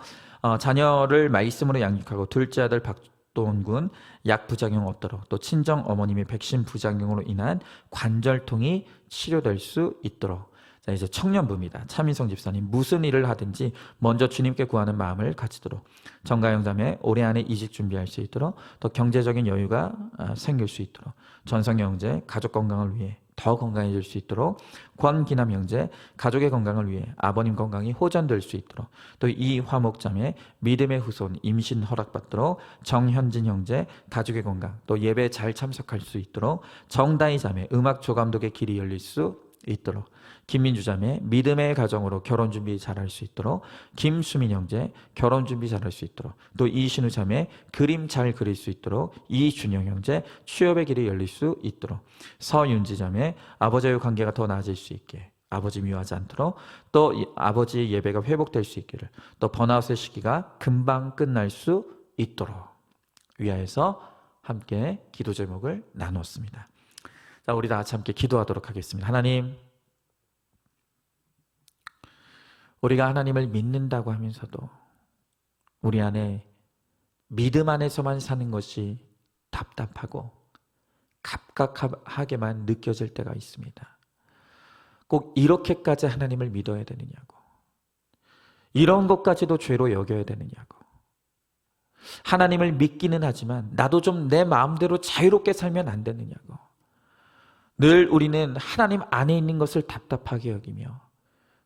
자녀를 말씀으로 양육하고 둘째 아들 박동군 약 부작용 없도록, 또 친정 어머님의 백신 부작용으로 인한 관절통이 치료될 수 있도록. 자, 이제 청년부입니다. 차민성 집사님, 무슨 일을 하든지 먼저 주님께 구하는 마음을 가지도록, 정가영 자매, 올해 안에 이직 준비할 수 있도록, 또 경제적인 여유가 생길 수 있도록, 전성 형제, 가족 건강을 위해 더 건강해질 수 있도록, 권기남 형제, 가족의 건강을 위해 아버님 건강이 호전될 수 있도록, 또 이화목 자매, 믿음의 후손 임신 허락받도록, 정현진 형제, 가족의 건강, 또 예배에 잘 참석할 수 있도록, 정다희 자매, 음악 조감독의 길이 열릴 수 있도록, 김민주 자매, 믿음의 가정으로 결혼 준비 잘할 수 있도록, 김수민 형제, 결혼 준비 잘할 수 있도록, 또 이신우 자매, 그림 잘 그릴 수 있도록, 이준영 형제, 취업의 길이 열릴 수 있도록, 서윤지 자매, 아버지와의 관계가 더 나아질 수 있게, 아버지 미워하지 않도록, 또 아버지의 예배가 회복될 수 있기를, 또 번아웃의 시기가 금방 끝날 수 있도록 위하여서 함께 기도 제목을 나누었습니다. 자, 우리 다 같이 함께 기도하도록 하겠습니다. 하나님, 우리가 하나님을 믿는다고 하면서도 우리 안에 믿음 안에서만 사는 것이 답답하고 갑갑하게만 느껴질 때가 있습니다. 꼭 이렇게까지 하나님을 믿어야 되느냐고, 이런 것까지도 죄로 여겨야 되느냐고, 하나님을 믿기는 하지만 나도 좀 내 마음대로 자유롭게 살면 안 되느냐고, 늘 우리는 하나님 안에 있는 것을 답답하게 여기며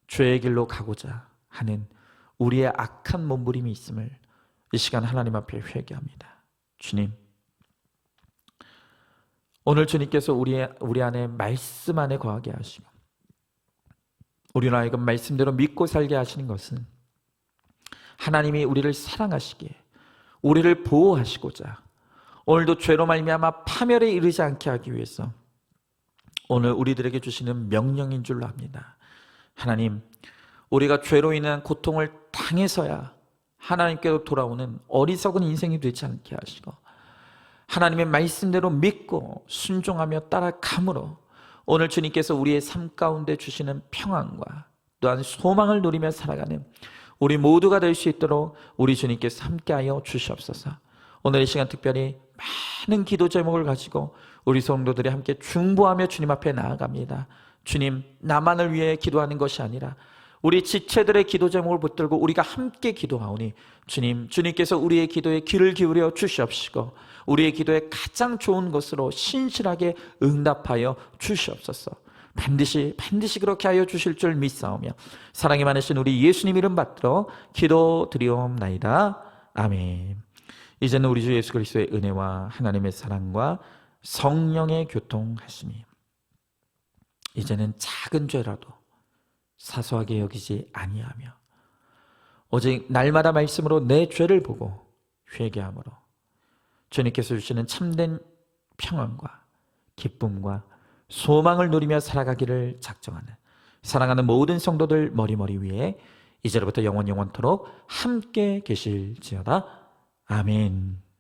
죄의 길로 가고자 하는 우리의 악한 몸부림이 있음을 이 시간 하나님 앞에 회개합니다. 주님, 오늘 주님께서 우리 안에 말씀 안에 거하게 하시고 우리는 하여금 말씀대로 믿고 살게 하시는 것은 하나님이 우리를 사랑하시기에, 우리를 보호하시고자, 오늘도 죄로 말미암아 파멸에 이르지 않게 하기 위해서 오늘 우리들에게 주시는 명령인 줄로 압니다. 하나님, 우리가 죄로 인한 고통을 당해서야 하나님께로 돌아오는 어리석은 인생이 되지 않게 하시고, 하나님의 말씀대로 믿고 순종하며 따라감으로 오늘 주님께서 우리의 삶 가운데 주시는 평안과 또한 소망을 누리며 살아가는 우리 모두가 될 수 있도록 우리 주님께서 함께하여 주시옵소서. 오늘 이 시간 특별히 많은 기도 제목을 가지고 우리 성도들이 함께 중보하며 주님 앞에 나아갑니다. 주님, 나만을 위해 기도하는 것이 아니라 우리 지체들의 기도 제목을 붙들고 우리가 함께 기도하오니 주님께서 우리의 기도에 귀를 기울여 주시옵시고 우리의 기도에 가장 좋은 것으로 신실하게 응답하여 주시옵소서. 반드시 그렇게 하여 주실 줄 믿사오며 사랑이 많으신 우리 예수님 이름 받들어 기도드리옵나이다. 아멘. 이제는 우리 주 예수 그리스도의 은혜와 하나님의 사랑과 성령의 교통하심이 이제는 작은 죄라도 사소하게 여기지 아니하며 오직 날마다 말씀으로 내 죄를 보고 회개함으로 주님께서 주시는 참된 평안과 기쁨과 소망을 누리며 살아가기를 작정하는 사랑하는 모든 성도들 머리머리 위에 이제로부터 영원토록 함께 계실지어다. 아멘.